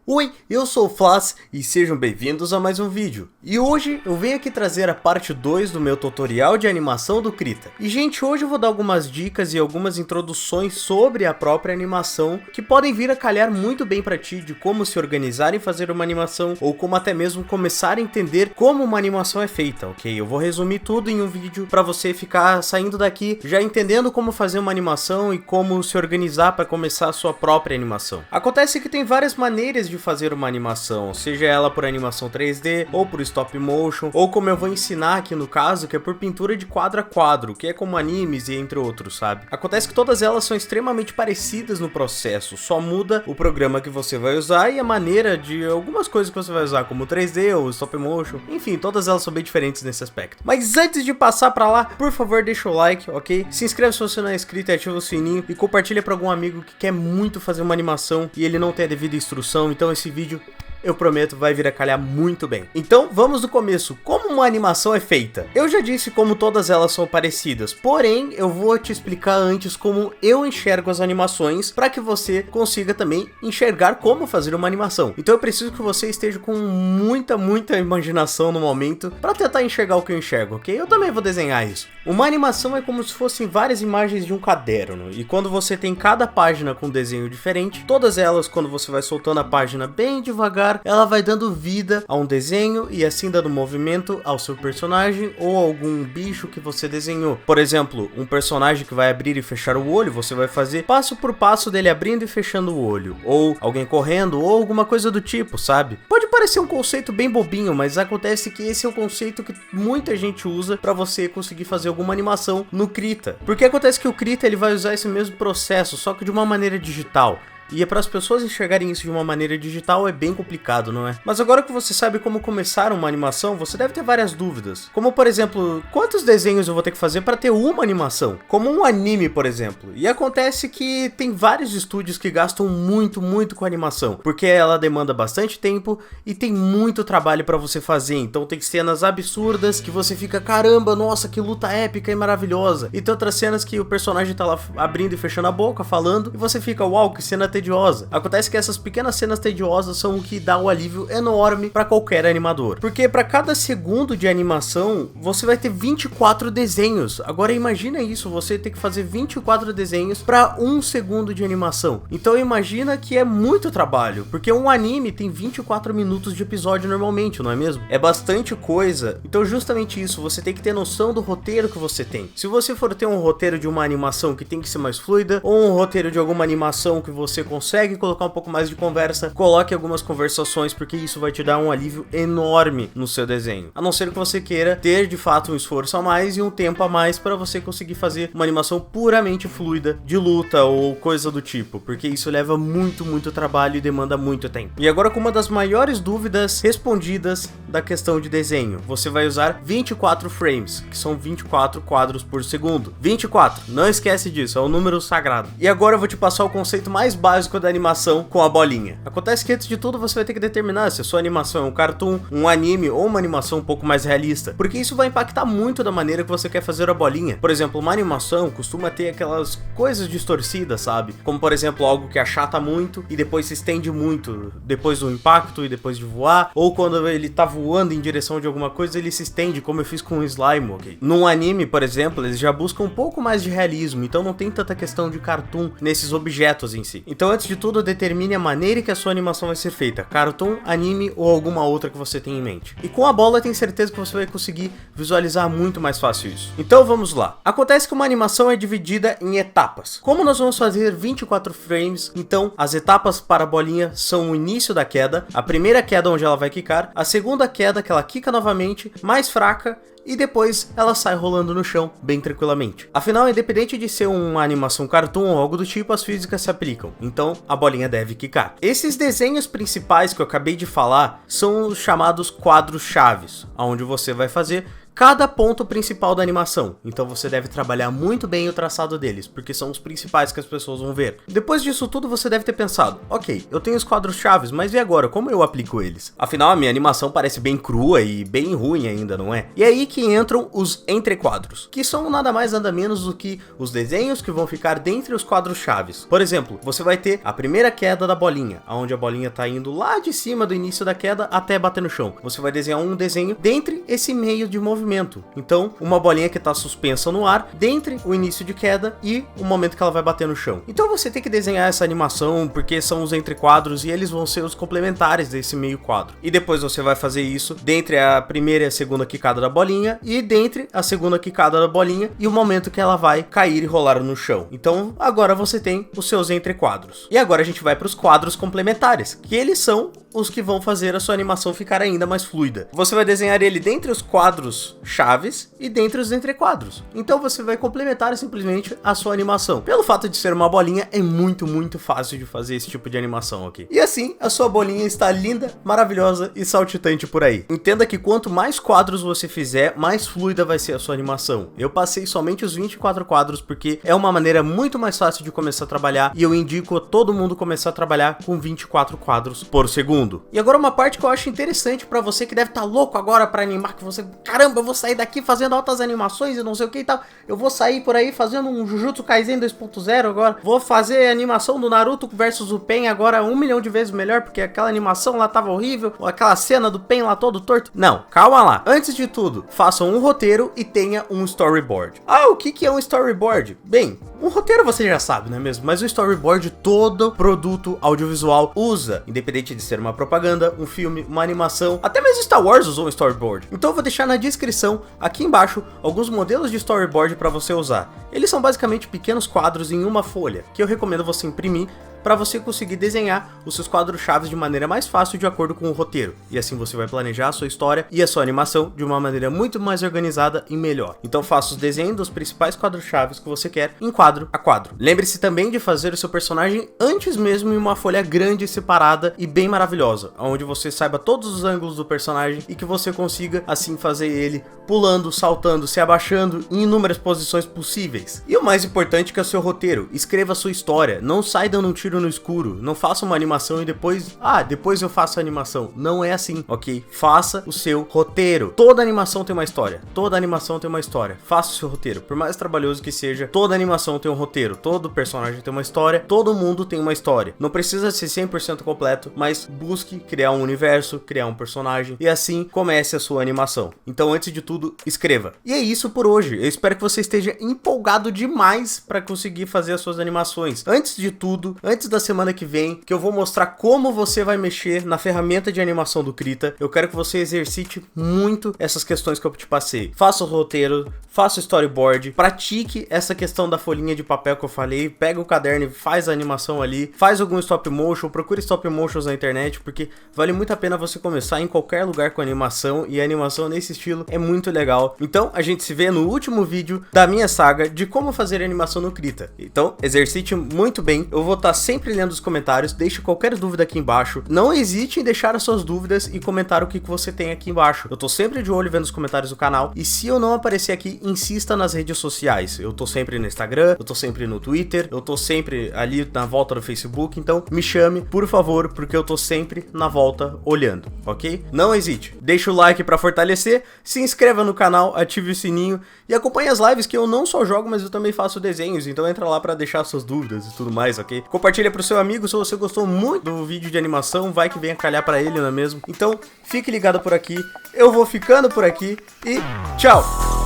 Oi, eu sou o Flas e sejam bem-vindos a mais um vídeo. E hoje eu venho aqui trazer a parte 2 do meu tutorial de animação do Krita. E gente, hoje eu vou dar algumas dicas e algumas introduções sobre a própria animação que podem vir a calhar muito bem pra ti de como se organizar em fazer uma animação ou como até mesmo começar a entender como uma animação é feita, ok? Eu vou resumir tudo em um vídeo pra você ficar saindo daqui já entendendo como fazer uma animação e como se organizar para começar a sua própria animação. Acontece que tem várias maneiras de fazer uma animação, seja ela por animação 3D, ou por stop motion, ou como eu vou ensinar aqui no caso, que é por pintura de quadro a quadro, que é como animes e entre outros, sabe? Acontece que todas elas são extremamente parecidas no processo, só muda o programa que você vai usar e a maneira de algumas coisas que você vai usar, como 3D ou stop motion, enfim, todas elas são bem diferentes nesse aspecto. Mas antes de passar pra lá, por favor deixa o like, ok? Se inscreve se você não é inscrito e ativa o sininho e compartilha pra algum amigo que quer muito fazer uma animação e ele não tem a devida instrução, então esse vídeo, eu prometo, vai vir a calhar muito bem. Então, vamos do começo. Como uma animação é feita? Eu já disse como todas elas são parecidas, porém, eu vou te explicar antes como eu enxergo as animações, para que você consiga também enxergar como fazer uma animação. Então, eu preciso que você esteja com muita imaginação no momento, para tentar enxergar o que eu enxergo, ok? Eu também vou desenhar isso. Uma animação é como se fossem várias imagens de um caderno, e quando você tem cada página com um desenho diferente, todas elas, quando você vai soltando a página bem devagar, ela vai dando vida a um desenho e assim dando movimento ao seu personagem ou algum bicho que você desenhou. Por exemplo, um personagem que vai abrir e fechar o olho, você vai fazer passo por passo dele abrindo e fechando o olho. Ou alguém correndo ou alguma coisa do tipo, sabe? Pode parecer um conceito bem bobinho, mas acontece que esse é um conceito que muita gente usa para você conseguir fazer alguma animação no Krita. Porque acontece que o Krita ele vai usar esse mesmo processo, só que de uma maneira digital. E para as pessoas enxergarem isso de uma maneira digital é bem complicado, não é? Mas agora que você sabe como começar uma animação, você deve ter várias dúvidas. Como, por exemplo, quantos desenhos eu vou ter que fazer para ter uma animação? Como um anime, por exemplo. E acontece que tem vários estúdios que gastam muito com animação, porque ela demanda bastante tempo e tem muito trabalho para você fazer. Então tem cenas absurdas que você fica, caramba, nossa, que luta épica e maravilhosa. E tem outras cenas que o personagem tá lá abrindo e fechando a boca, falando, e você fica, uau, que cena tediosa. Acontece que essas pequenas cenas tediosas são o que dá um alívio enorme para qualquer animador. Porque para cada segundo de animação, você vai ter 24 desenhos. Agora imagina isso, você ter que fazer 24 desenhos para um segundo de animação. Então imagina que é muito trabalho, porque um anime tem 24 minutos de episódio normalmente, não é mesmo? É bastante coisa. Então justamente isso, você tem que ter noção do roteiro que você tem. Se você for ter um roteiro de uma animação que tem que ser mais fluida, ou um roteiro de alguma animação que você consegue colocar um pouco mais de conversa, coloque algumas conversações, porque isso vai te dar um alívio enorme no seu desenho. A não ser que você queira ter de fato um esforço a mais e um tempo a mais para você conseguir fazer uma animação puramente fluida de luta ou coisa do tipo, porque isso leva muito trabalho e demanda muito tempo. E agora, com uma das maiores dúvidas respondidas da questão de desenho, você vai usar 24 frames, que são 24 quadros por segundo. 24, não esquece disso, é um número sagrado. E agora eu vou te passar o conceito mais básico da animação com a bolinha. Acontece que antes de tudo você vai ter que determinar se a sua animação é um cartoon, um anime ou uma animação um pouco mais realista, porque isso vai impactar muito da maneira que você quer fazer a bolinha. Por exemplo, uma animação costuma ter aquelas coisas distorcidas, sabe? Como por exemplo, algo que achata muito e depois se estende muito depois do impacto e depois de voar, ou quando ele tá voando em direção de alguma coisa, ele se estende, como eu fiz com o slime, ok? Num anime, por exemplo, eles já buscam um pouco mais de realismo, então não tem tanta questão de cartoon nesses objetos em si. Então, antes de tudo, determine a maneira que a sua animação vai ser feita, cartoon, anime ou alguma outra que você tem em mente. E com a bola, tenho certeza que você vai conseguir visualizar muito mais fácil isso. Então vamos lá. Acontece que uma animação é dividida em etapas. Como nós vamos fazer 24 frames, então as etapas para a bolinha são o início da queda, a primeira queda onde ela vai quicar, a segunda queda que ela quica novamente, mais fraca, e depois ela sai rolando no chão bem tranquilamente. Afinal, independente de ser uma animação cartoon ou algo do tipo, as físicas se aplicam, então a bolinha deve quicar. Esses desenhos principais que eu acabei de falar são os chamados quadros chaves, onde você vai fazer cada ponto principal da animação. Então você deve trabalhar muito bem o traçado deles, porque são os principais que as pessoas vão ver. Depois disso tudo, você deve ter pensado, ok, eu tenho os quadros chaves, mas e agora, como eu aplico eles? Afinal, a minha animação parece bem crua e bem ruim ainda, não é? E é aí que entram os entrequadros, que são nada mais nada menos do que os desenhos que vão ficar dentre os quadros chaves. Por exemplo, você vai ter a primeira queda da bolinha, onde a bolinha tá indo lá de cima do início da queda até bater no chão. Você vai desenhar um desenho dentre esse meio de movimento. Então, uma bolinha que tá suspensa no ar, dentre o início de queda e o momento que ela vai bater no chão. Então você tem que desenhar essa animação, porque são os entrequadros e eles vão ser os complementares desse meio quadro. E depois você vai fazer isso dentre a primeira e a segunda quicada da bolinha, e dentre a segunda quicada da bolinha e o momento que ela vai cair e rolar no chão. Então, agora você tem os seus entrequadros. E agora a gente vai para os quadros complementares, que eles são os que vão fazer a sua animação ficar ainda mais fluida. Você vai desenhar ele dentre os quadros chaves e dentre os entrequadros. Então você vai complementar simplesmente a sua animação. Pelo fato de ser uma bolinha, é muito fácil de fazer esse tipo de animação aqui. E assim, a sua bolinha está linda, maravilhosa e saltitante por aí. Entenda que quanto mais quadros você fizer, mais fluida vai ser a sua animação. Eu passei somente os 24 quadros porque é uma maneira muito mais fácil de começar a trabalhar, e eu indico a todo mundo começar a trabalhar com 24 quadros por segundo. E agora uma parte que eu acho interessante pra você que deve estar louco agora pra animar, que você, caramba, eu vou sair daqui fazendo altas animações e não sei o que e tal, eu vou sair por aí fazendo um Jujutsu Kaisen 2.0 agora, vou fazer a animação do Naruto versus o Pen agora 1 milhão de vezes melhor, porque aquela animação lá tava horrível, ou aquela cena do Pen lá todo torto. Não, calma lá. Antes de tudo, faça um roteiro e tenha um storyboard. Ah, o que é um storyboard? Bem, um roteiro você já sabe, não é mesmo? Mas o storyboard todo produto audiovisual usa, independente de ser uma propaganda, um filme, uma animação, até mesmo Star Wars usou um storyboard. Então eu vou deixar na descrição, aqui embaixo, alguns modelos de storyboard para você usar. Eles são basicamente pequenos quadros em uma folha, que eu recomendo você imprimir para você conseguir desenhar os seus quadros-chave de maneira mais fácil de acordo com o roteiro. E assim você vai planejar a sua história e a sua animação de uma maneira muito mais organizada e melhor. Então faça os desenhos dos principais quadros-chave que você quer em quadro a quadro. Lembre-se também de fazer o seu personagem antes mesmo em uma folha grande, separada e bem maravilhosa, onde você saiba todos os ângulos do personagem e que você consiga assim fazer ele pulando, saltando, se abaixando em inúmeras posições possíveis. E o mais importante que é o seu roteiro. Escreva a sua história, não saia dando um tiro no escuro, não faça uma animação e depois eu faço a animação. Não é assim, ok? Faça o seu roteiro. Toda animação tem uma história, toda animação tem uma história. Faça o seu roteiro, por mais trabalhoso que seja, toda animação tem um roteiro, todo personagem tem uma história, todo mundo tem uma história. Não precisa ser 100% completo, mas busque criar um universo, criar um personagem e assim comece a sua animação. Então antes de tudo, escreva. E é isso por hoje. Eu espero que você esteja empolgado demais para conseguir fazer as suas animações. Antes de tudo, antes da semana que vem, que eu vou mostrar como você vai mexer na ferramenta de animação do Krita, eu quero que você exercite muito essas questões que eu te passei. Faça o roteiro, faça o storyboard, pratique essa questão da folhinha de papel que eu falei, pega o caderno e faz a animação ali, faz algum stop motion, procure stop motions na internet, porque vale muito a pena você começar em qualquer lugar com animação, e a animação nesse estilo é muito legal. Então a gente se vê no último vídeo da minha saga de como fazer animação no Krita. Então exercite muito bem, eu vou estar sempre lendo os comentários, deixe qualquer dúvida aqui embaixo, não hesite em deixar as suas dúvidas e comentar o que você tem aqui embaixo. Eu tô sempre de olho vendo os comentários do canal, e se eu não aparecer aqui, insista nas redes sociais. Eu tô sempre no Instagram, eu tô sempre no Twitter, eu tô sempre ali na volta do Facebook, então me chame, por favor, porque eu tô sempre na volta olhando, ok? Não hesite, deixa o like pra fortalecer, se inscreva no canal, ative o sininho e acompanhe as lives, que eu não só jogo, mas eu também faço desenhos, então entra lá pra deixar suas dúvidas e tudo mais, ok? Compartilha pro seu amigo se você gostou muito do vídeo de animação, vai que venha calhar pra ele, não é mesmo? Então, fique ligado por aqui, eu vou ficando por aqui e tchau!